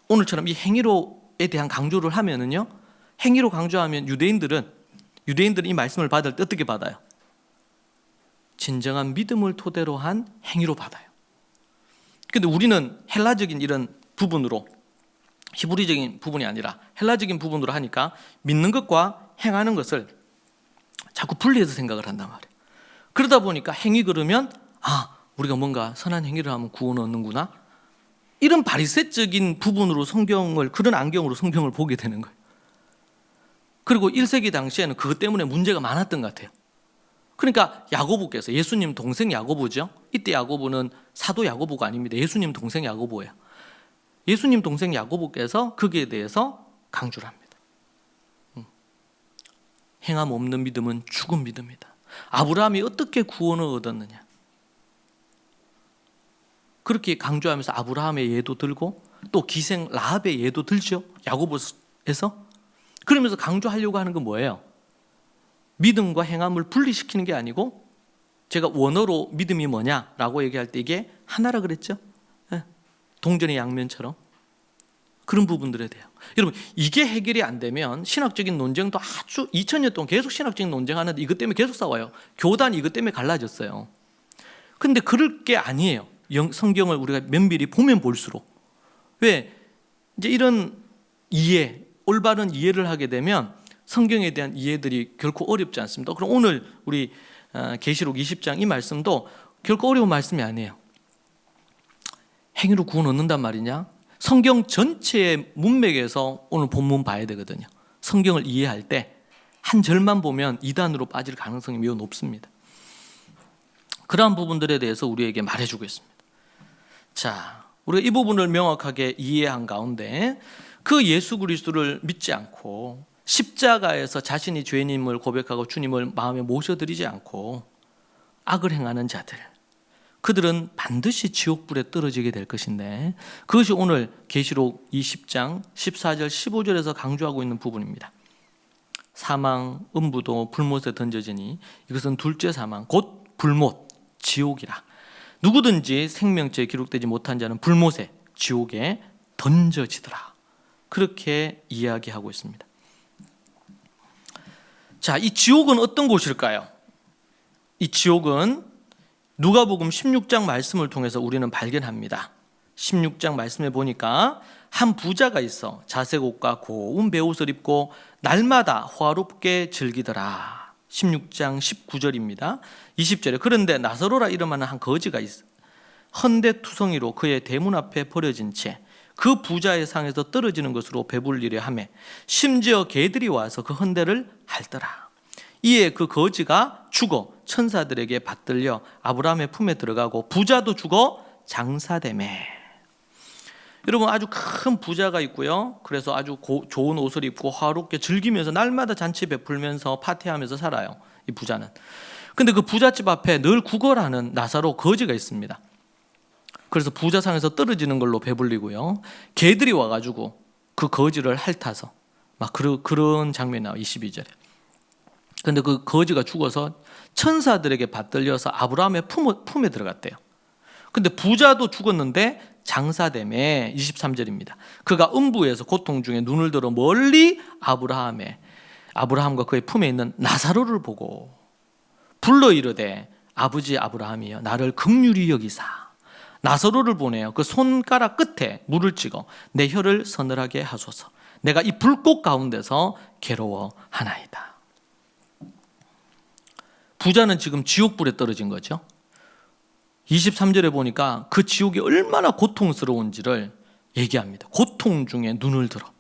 오늘처럼 이 행위로에 대한 강조를 하면은요, 행위로 강조하면 유대인들은 이 말씀을 받을 때 어떻게 받아요? 진정한 믿음을 토대로 한 행위로 받아요. 근데 우리는 헬라적인 이런 부분으로, 히브리적인 부분이 아니라 헬라적인 부분으로 하니까 믿는 것과 행하는 것을 자꾸 분리해서 생각을 한단 말이에요. 그러다 보니까 행위 그러면 우리가 뭔가 선한 행위를 하면 구원을 얻는구나, 이런 바리새적인 부분으로 성경을, 그런 안경으로 성경을 보게 되는 거예요. 그리고 1세기 당시에는 그것 때문에 문제가 많았던 것 같아요. 그러니까 야고보께서, 예수님 동생 야고보죠. 이때 야고보는 사도 야고보가 아닙니다. 예수님 동생 야고보예요. 예수님 동생 야고보께서 거기에 대해서 강조를 합니다. 행함 없는 믿음은 죽은 믿음이다. 아브라함이 어떻게 구원을 얻었느냐, 그렇게 강조하면서 아브라함의 예도 들고 또 기생 라합의 예도 들죠. 야고보에서. 그러면서 강조하려고 하는 건 뭐예요? 믿음과 행함을 분리시키는 게 아니고, 제가 원어로 믿음이 뭐냐라고 얘기할 때 이게 하나라 그랬죠. 동전의 양면처럼 그런 부분들에 대해요. 여러분, 이게 해결이 안 되면 신학적인 논쟁도 아주 2000년 동안 계속 신학적인 논쟁하는데 이것 때문에 계속 싸워요. 교단이 이것 때문에 갈라졌어요. 근데 그럴 게 아니에요. 성경을 우리가 면밀히 보면 볼수록. 왜? 이제 이런 이해, 올바른 이해를 하게 되면 성경에 대한 이해들이 결코 어렵지 않습니다. 그럼 오늘 우리 계시록 20장 이 말씀도 결코 어려운 말씀이 아니에요. 행위로 구원 얻는단 말이냐? 성경 전체의 문맥에서 오늘 본문 봐야 되거든요. 성경을 이해할 때 한 절만 보면 이단으로 빠질 가능성이 매우 높습니다. 그러한 부분들에 대해서 우리에게 말해주고 있습니다. 자, 우리가 이 부분을 명확하게 이해한 가운데 그 예수 그리스도를 믿지 않고 십자가에서 자신이 죄인임을 고백하고 주님을 마음에 모셔드리지 않고 악을 행하는 자들, 그들은 반드시 지옥불에 떨어지게 될 것인데, 그것이 오늘 계시록 20장 14절 15절에서 강조하고 있는 부분입니다. 사망, 음부도 불못에 던져지니 이것은 둘째 사망, 곧 불못, 지옥이라. 누구든지 생명체에 기록되지 못한 자는 불못에, 지옥에 던져지더라. 그렇게 이야기하고 있습니다. 자, 이 지옥은 어떤 곳일까요? 이 지옥은 누가복음 16장 말씀을 통해서 우리는 발견합니다. 16장 말씀에 보니까 한 부자가 있어 자색 옷과 고운 베옷을 입고 날마다 화롭게 즐기더라. 16장 19절입니다. 20절에 그런데 나사로라 이름하는 한 거지가 있어 헌대투성이로 그의 대문 앞에 버려진 채 그 부자의 상에서 떨어지는 것으로 배불리려 하매 심지어 개들이 와서 그 헌대를 핥더라. 이에 그 거지가 죽어 천사들에게 받들려 아브라함의 품에 들어가고 부자도 죽어 장사되매. 여러분, 아주 큰 부자가 있고요. 그래서 아주 좋은 옷을 입고 화롭게 즐기면서 날마다 잔치 베풀면서 파티하면서 살아요, 이 부자는. 근데 그 부잣집 앞에 늘 구걸하는 나사로 거지가 있습니다. 그래서 부자상에서 떨어지는 걸로 배불리고요. 개들이 와가지고 그 거지를 핥아서 막 그런 장면이 나와요, 22절에. 근데 그 거지가 죽어서 천사들에게 받들려서 아브라함의 품에 들어갔대요. 근데 부자도 죽었는데 장사되매, 23절입니다. 그가 음부에서 고통 중에 눈을 들어 멀리 아브라함과 그의 품에 있는 나사로를 보고 불러 이르되 아버지 아브라함이여 나를 긍휼히 여기사 나사로를 보내어 그 손가락 끝에 물을 찍어 내 혀를 서늘하게 하소서. 내가 이 불꽃 가운데서 괴로워하나이다. 부자는 지금 지옥불에 떨어진 거죠. 23절에 보니까 그 지옥이 얼마나 고통스러운지를 얘기합니다. 고통 중에 눈을 들어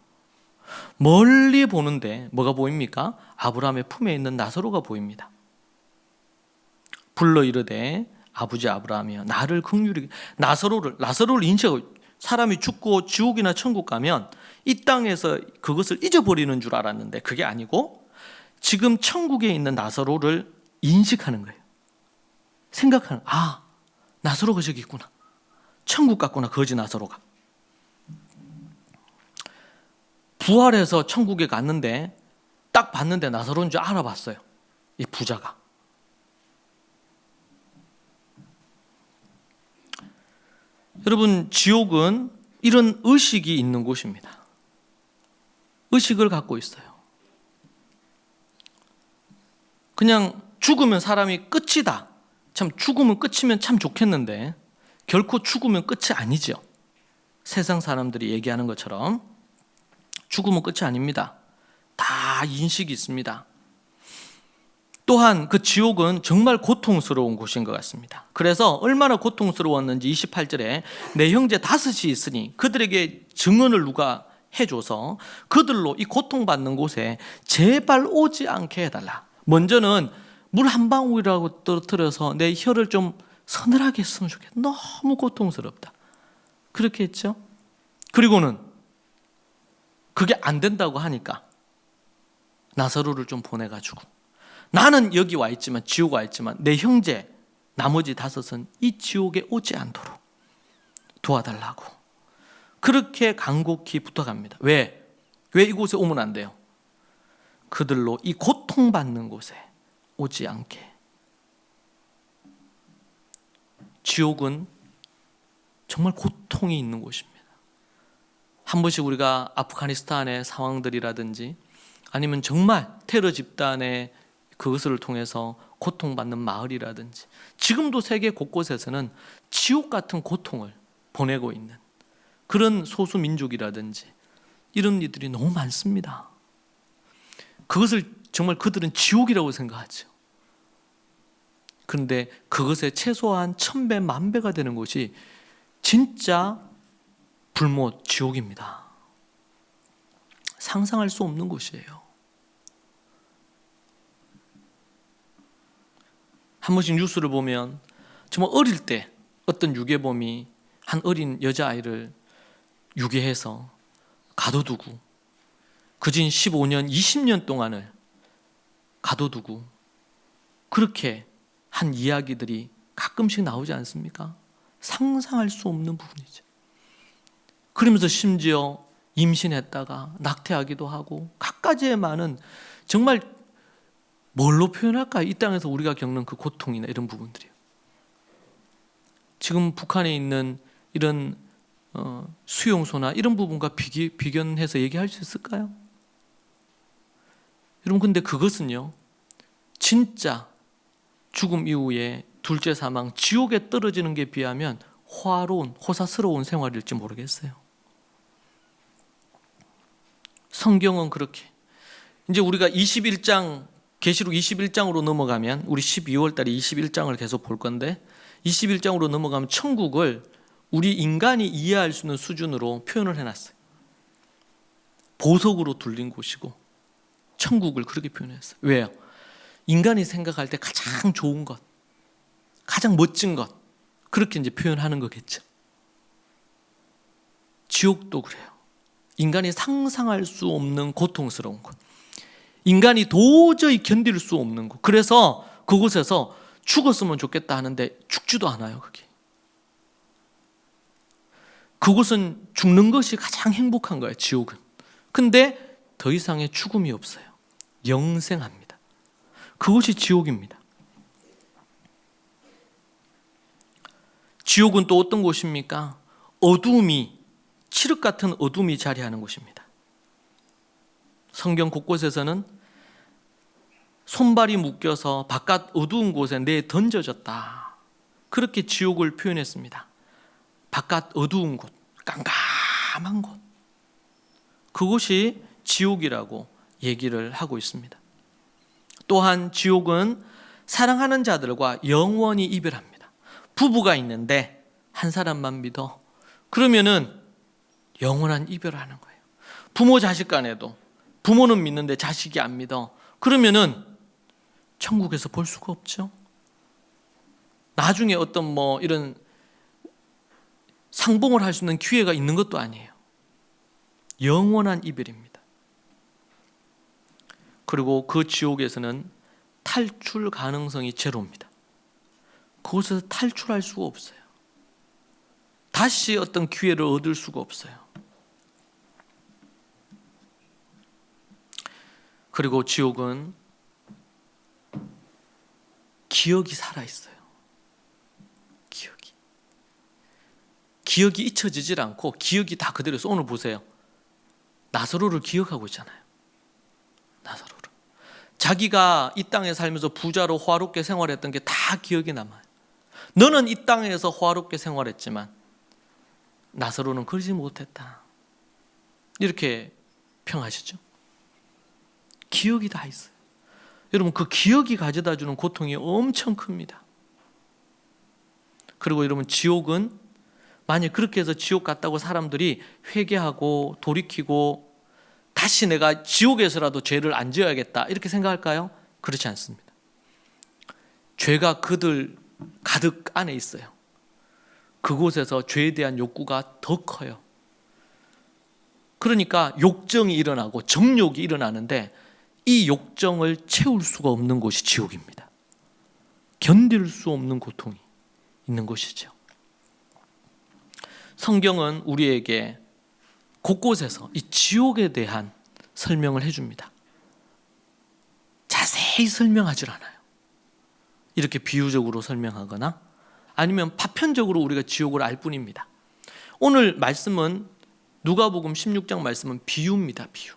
멀리 보는데 뭐가 보입니까? 아브라함의 품에 있는 나사로가 보입니다. 불러 이르되 아버지 아브라함이여 나를 긍휼히 나사로를 인식하고, 사람이 죽고 지옥이나 천국 가면 이 땅에서 그것을 잊어버리는 줄 알았는데 그게 아니고 지금 천국에 있는 나사로를 인식하는 거예요. 생각하는, 나사로가 저기 있구나, 천국 갔구나, 거지 나사로가. 부활해서 천국에 갔는데 딱 봤는데 나사로인 줄 알아봤어요, 이 부자가. 여러분, 지옥은 이런 의식이 있는 곳입니다. 의식을 갖고 있어요. 그냥 죽으면 사람이 끝이다. 참 죽으면 끝이면 참 좋겠는데 결코 죽으면 끝이 아니죠. 세상 사람들이 얘기하는 것처럼 죽으면 끝이 아닙니다. 다 인식이 있습니다. 또한 그 지옥은 정말 고통스러운 곳인 것 같습니다. 그래서 얼마나 고통스러웠는지 28절에 내 형제 5이 있으니 그들에게 증언을 누가 해줘서 그들로 이 고통받는 곳에 제발 오지 않게 해달라. 먼저는 물 한 방울이라고 떨어뜨려서 내 혀를 좀 서늘하게 했으면 좋겠다. 너무 고통스럽다. 그렇게 했죠. 그리고는 그게 안 된다고 하니까 나사로를 좀 보내가지고 나는 여기 와 있지만, 지옥 와 있지만 내 형제 나머지 5은 이 지옥에 오지 않도록 도와달라고 그렇게 간곡히 부탁합니다. 왜 이곳에 오면 안 돼요? 그들로 이 고통받는 곳에 오지 않게. 지옥은 정말 고통이 있는 곳입니다. 한 번씩 우리가 아프가니스탄의 상황들이라든지 아니면 정말 테러 집단의 그것을 통해서 고통받는 마을이라든지, 지금도 세계 곳곳에서는 지옥 같은 고통을 보내고 있는 그런 소수민족이라든지 이런 이들이 너무 많습니다. 그것을 정말 그들은 지옥이라고 생각하죠. 그런데 그것에 최소한 1000배, 10,000배가 되는 곳이 진짜 불못 지옥입니다. 상상할 수 없는 곳이에요. 한 번씩 뉴스를 보면 정말 어릴 때 어떤 유괴범이 한 어린 여자아이를 유괴해서 가둬두고 그진 15년, 20년 동안을 가둬두고 그렇게 한 이야기들이 가끔씩 나오지 않습니까? 상상할 수 없는 부분이죠. 그러면서 심지어 임신했다가 낙태하기도 하고 갖가지의 많은, 정말 뭘로 표현할까요? 이 땅에서 우리가 겪는 그 고통이나 이런 부분들이요. 지금 북한에 있는 이런 수용소나 이런 부분과 비견해서 얘기할 수 있을까요? 여러분, 근데 그것은요, 진짜 죽음 이후에 둘째 사망, 지옥에 떨어지는 게 비하면 화로운, 호사스러운 생활일지 모르겠어요. 성경은 그렇게, 이제 우리가 21장, 계시록 21장으로 넘어가면, 우리 12월 달에 21장을 계속 볼 건데 21장으로 넘어가면 천국을 우리 인간이 이해할 수 있는 수준으로 표현을 해놨어요. 보석으로 둘린 곳이고 천국을 그렇게 표현했어요. 왜요? 인간이 생각할 때 가장 좋은 것, 가장 멋진 것, 그렇게 이제 표현하는 거겠죠. 지옥도 그래요. 인간이 상상할 수 없는 고통스러운 곳, 인간이 도저히 견딜 수 없는 곳. 그래서 그곳에서 죽었으면 좋겠다 하는데 죽지도 않아요. 그곳은 죽는 것이 가장 행복한 거예요, 지옥은. 근데 더 이상의 죽음이 없어요. 영생합니다. 그것이 지옥입니다. 지옥은 또 어떤 곳입니까? 어둠이, 칠흑 같은 어둠이 자리하는 곳입니다. 성경 곳곳에서는 손발이 묶여서 바깥 어두운 곳에 내 던져졌다, 그렇게 지옥을 표현했습니다. 바깥 어두운 곳, 깜깜한 곳. 그곳이 지옥이라고 얘기를 하고 있습니다. 또한 지옥은 사랑하는 자들과 영원히 이별합니다. 부부가 있는데 한 사람만 믿어. 그러면은 영원한 이별하는 거예요. 부모 자식 간에도 부모는 믿는데 자식이 안 믿어. 그러면은 천국에서 볼 수가 없죠. 나중에 어떤 이런 상봉을 할 수 있는 기회가 있는 것도 아니에요. 영원한 이별입니다. 그리고 그 지옥에서는 탈출 가능성이 제로입니다. 그곳에서 탈출할 수가 없어요. 다시 어떤 기회를 얻을 수가 없어요. 그리고 지옥은 기억이 살아있어요. 기억이 잊혀지질 않고 기억이 다 그대로 있어요. 오늘 보세요. 나사로를 기억하고 있잖아요. 나사로를. 자기가 이 땅에 살면서 부자로 호화롭게 생활했던 게 다 기억이 남아요. 너는 이 땅에서 호화롭게 생활했지만 나사로는 그러지 못했다. 이렇게 평하시죠. 기억이 다 있어요. 여러분, 그 기억이 가져다 주는 고통이 엄청 큽니다. 그리고 여러분, 지옥은 만약 그렇게 해서 지옥 갔다고 사람들이 회개하고 돌이키고 다시 내가 지옥에서라도 죄를 안 지어야겠다 이렇게 생각할까요? 그렇지 않습니다. 죄가 그들 가득 안에 있어요. 그곳에서 죄에 대한 욕구가 더 커요. 그러니까 욕정이 일어나고 정욕이 일어나는데 이 욕정을 채울 수가 없는 곳이 지옥입니다. 견딜 수 없는 고통이 있는 곳이죠. 성경은 우리에게 곳곳에서 이 지옥에 대한 설명을 해줍니다. 자세히 설명하질 않아요. 이렇게 비유적으로 설명하거나 아니면 파편적으로 우리가 지옥을 알 뿐입니다. 오늘 말씀은 누가복음 16장 말씀은 비유입니다. 비유.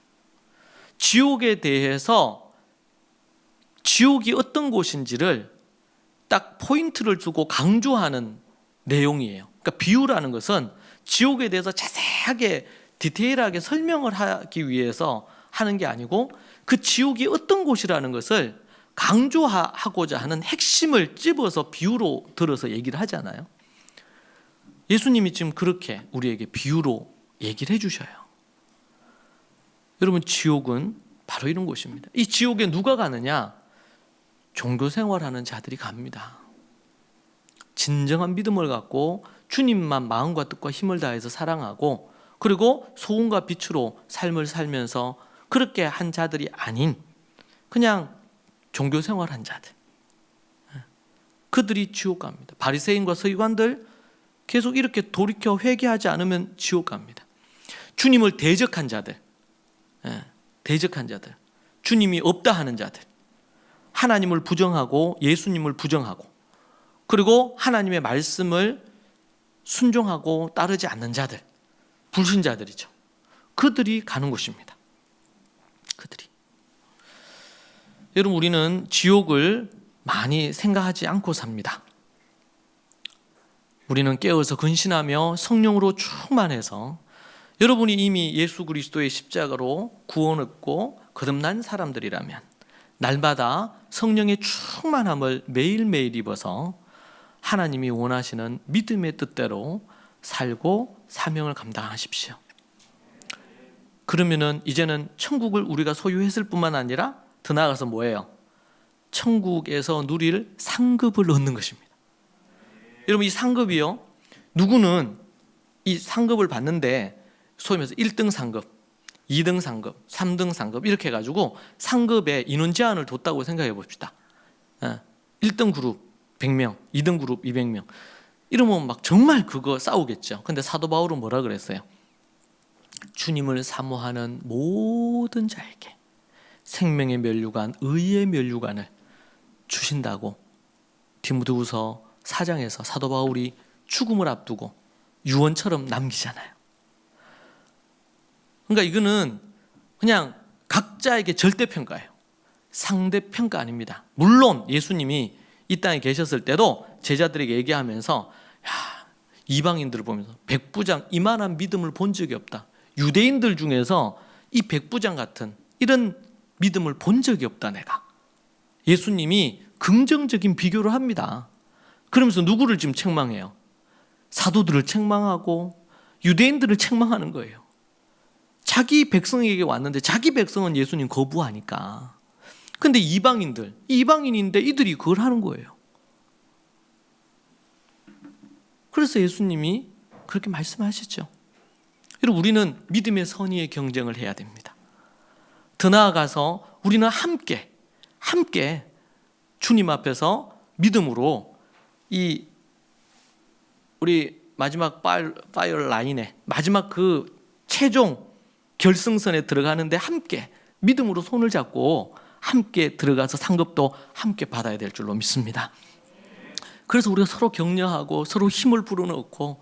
지옥에 대해서 지옥이 어떤 곳인지를 딱 포인트를 두고 강조하는 내용이에요. 그러니까 비유라는 것은 지옥에 대해서 자세하게 디테일하게 설명을 하기 위해서 하는 게 아니고 그 지옥이 어떤 곳이라는 것을 강조하고자 하는 핵심을 찝어서 비유로 들어서 얘기를 하잖아요. 예수님이 지금 그렇게 우리에게 비유로 얘기를 해주셔요. 여러분, 지옥은 바로 이런 곳입니다. 이 지옥에 누가 가느냐? 종교생활하는 자들이 갑니다. 진정한 믿음을 갖고 주님만 마음과 뜻과 힘을 다해서 사랑하고 그리고 소금과 빛으로 삶을 살면서 그렇게 한 자들이 아닌 그냥 종교생활한 자들, 그들이 지옥 갑니다. 바리새인과 서기관들 계속 이렇게 돌이켜 회개하지 않으면 지옥 갑니다. 주님을 대적한 자들, 대적한 자들, 주님이 없다 하는 자들, 하나님을 부정하고 예수님을 부정하고 그리고 하나님의 말씀을 순종하고 따르지 않는 자들, 불신자들이죠. 그들이 가는 곳입니다. 그들이. 여러분, 우리는 지옥을 많이 생각하지 않고 삽니다. 우리는 깨어서 근신하며 성령으로 충만해서 여러분이 이미 예수 그리스도의 십자가로 구원 얻고 거듭난 사람들이라면 날마다 성령의 충만함을 매일매일 입어서 하나님이 원하시는 믿음의 뜻대로 살고 사명을 감당하십시오. 그러면은 이제는 천국을 우리가 소유했을 뿐만 아니라 더 나아가서 뭐예요? 천국에서 누릴 상급을 얻는 것입니다. 여러분, 이 상급이요, 누구는 이 상급을 받는데 소위 말해서 1등 상급, 2등 상급, 3등 상급 이렇게 해가지고 상급에 인원 제한을 뒀다고 생각해 봅시다. 1등 그룹 100명, 2등 그룹 200명 이러면 막 정말 그거 싸우겠죠. 근데 사도 바울은 뭐라 그랬어요? 주님을 사모하는 모든 자에게 생명의 면류관, 의의 면류관을 주신다고 디모데후서 4장에서 사도 바울이 죽음을 앞두고 유언처럼 남기잖아요. 그러니까 이거는 그냥 각자에게 절대평가예요. 상대평가 아닙니다. 물론 예수님이 이 땅에 계셨을 때도 제자들에게 얘기하면서 야, 이방인들을 보면서 백부장 이만한 믿음을 본 적이 없다. 유대인들 중에서 이 백부장 같은 이런 믿음을 본 적이 없다 내가. 예수님이 긍정적인 비교를 합니다. 그러면서 누구를 지금 책망해요? 사도들을 책망하고 유대인들을 책망하는 거예요. 자기 백성에게 왔는데 자기 백성은 예수님 거부하니까. 근데 이방인인데 이들이 그걸 하는 거예요. 그래서 예수님이 그렇게 말씀하시죠. 여러분, 우리는 믿음의 선의의 경쟁을 해야 됩니다. 더 나아가서 우리는 함께 주님 앞에서 믿음으로 이 우리 마지막 파이어 라인에 마지막 그 최종 결승선에 들어가는데 함께 믿음으로 손을 잡고 함께 들어가서 상급도 함께 받아야 될 줄로 믿습니다. 그래서 우리가 서로 격려하고 서로 힘을 불어넣고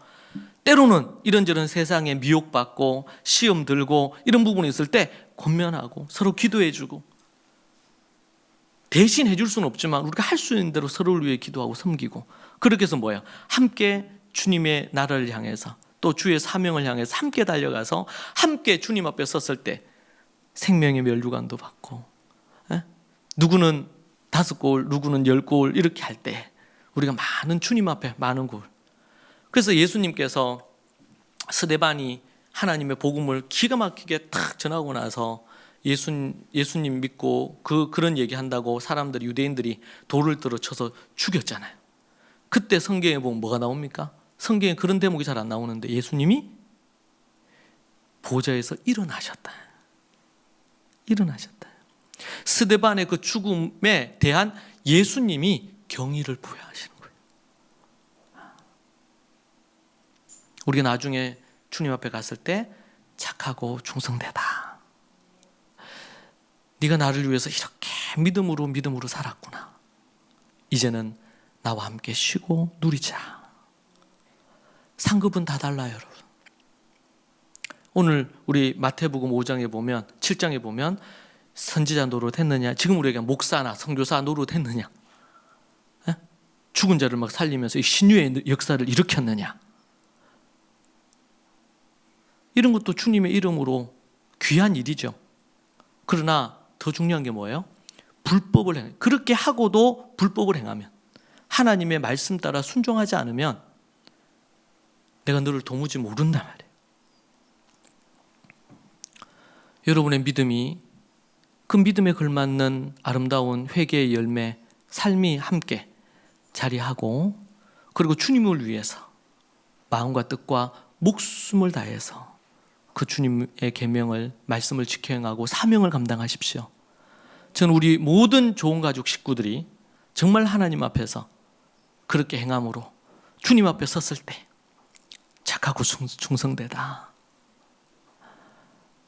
때로는 이런저런 세상에 미혹받고 시험 들고 이런 부분이 있을 때 권면하고 서로 기도해주고 대신 해줄 수는 없지만 우리가 할 수 있는 대로 서로를 위해 기도하고 섬기고 그렇게 해서 뭐예요? 함께 주님의 나라를 향해서 또 주의 사명을 향해서 함께 달려가서 함께 주님 앞에 섰을 때 생명의 면류관도 받고 누구는 5골 누구는 10골 이렇게 할 때 우리가 많은 주님 앞에 많은 골. 그래서 예수님께서 스데반이 하나님의 복음을 기가 막히게 탁 전하고 나서 예수님 믿고 그런 얘기한다고 사람들이 유대인들이 돌을 들어 쳐서 죽였잖아요. 그때 성경에 보면 뭐가 나옵니까? 성경에 그런 대목이 잘 안 나오는데 예수님이 보좌에서 일어나셨다. 스데반의 그 죽음에 대한 예수님이 경의를 부여하시는 거예요. 우리가 나중에 주님 앞에 갔을 때 착하고 충성되다. 네가 나를 위해서 이렇게 믿음으로 살았구나. 이제는 나와 함께 쉬고 누리자. 상급은 다 달라요, 여러분. 오늘 우리 마태복음 5장에 보면 7장에 보면 선지자 노릇했느냐, 지금 우리에게 목사나 선교사 노릇했느냐, 죽은 자를 막 살리면서 이 신유의 역사를 일으켰느냐, 이런 것도 주님의 이름으로 귀한 일이죠. 그러나 더 중요한 게 뭐예요? 불법을 행해. 그렇게 하고도 불법을 행하면, 하나님의 말씀 따라 순종하지 않으면 내가 너를 도무지 모른단 말이에요. 여러분의 믿음이 그 믿음에 걸맞는 아름다운 회개의 열매, 삶이 함께 자리하고, 그리고 주님을 위해서 마음과 뜻과 목숨을 다해서 그 주님의 계명을, 말씀을 지켜 행하고 사명을 감당하십시오. 저는 우리 모든 좋은 가족 식구들이 정말 하나님 앞에서 그렇게 행함으로 주님 앞에 섰을 때 착하고 충성되다.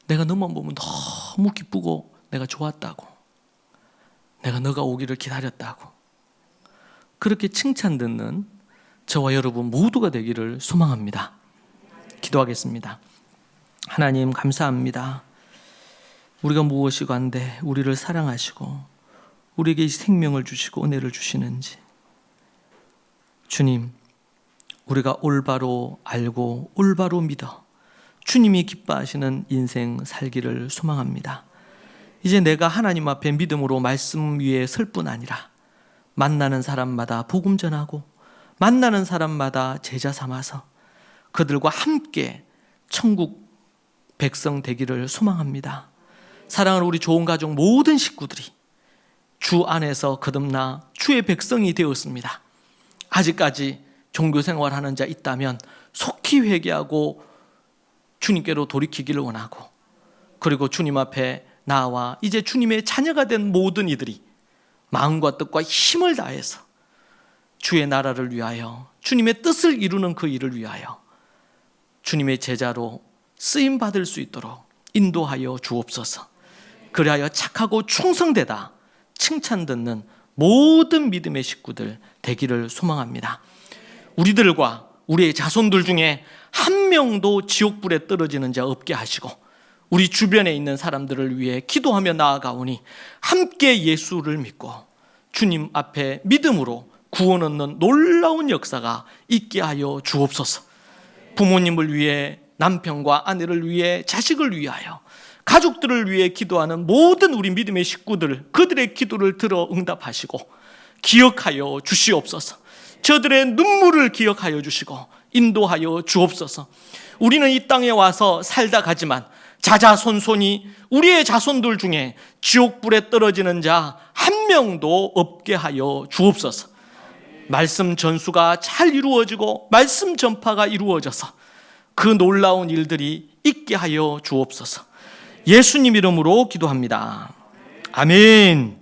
내가 너만 보면 너무 기쁘고 내가 좋았다고, 내가 너가 오기를 기다렸다고, 그렇게 칭찬 듣는 저와 여러분 모두가 되기를 소망합니다. 기도하겠습니다. 하나님 감사합니다. 우리가 무엇이고 한데 우리를 사랑하시고 우리에게 생명을 주시고 은혜를 주시는지, 주님, 우리가 올바로 알고 올바로 믿어 주님이 기뻐하시는 인생 살기를 소망합니다. 이제 내가 하나님 앞에 믿음으로 말씀 위에 설 뿐 아니라 만나는 사람마다 복음 전하고 만나는 사람마다 제자 삼아서 그들과 함께 천국 백성 되기를 소망합니다. 사랑하는 우리 좋은 가족 모든 식구들이 주 안에서 거듭나 주의 백성이 되었습니다. 아직까지 종교 생활하는 자 있다면 속히 회개하고 주님께로 돌이키기를 원하고, 그리고 주님 앞에 나와 이제 주님의 자녀가 된 모든 이들이 마음과 뜻과 힘을 다해서 주의 나라를 위하여, 주님의 뜻을 이루는 그 일을 위하여 주님의 제자로 쓰임 받을 수 있도록 인도하여 주옵소서. 그리하여 착하고 충성되다 칭찬 듣는 모든 믿음의 식구들 되기를 소망합니다. 우리들과 우리의 자손들 중에 한 명도 지옥불에 떨어지는 자 없게 하시고, 우리 주변에 있는 사람들을 위해 기도하며 나아가오니 함께 예수를 믿고 주님 앞에 믿음으로 구원 얻는 놀라운 역사가 있게 하여 주옵소서. 부모님을 위해 남편과 아내를 위해, 자식을 위하여, 가족들을 위해 기도하는 모든 우리 믿음의 식구들, 그들의 기도를 들어 응답하시고 기억하여 주시옵소서. 저들의 눈물을 기억하여 주시고 인도하여 주옵소서. 우리는 이 땅에 와서 살다 가지만 자자손손이 우리의 자손들 중에 지옥불에 떨어지는 자 한 명도 없게 하여 주옵소서. 말씀 전수가 잘 이루어지고 말씀 전파가 이루어져서 그 놀라운 일들이 있게 하여 주옵소서. 예수님 이름으로 기도합니다. 아멘.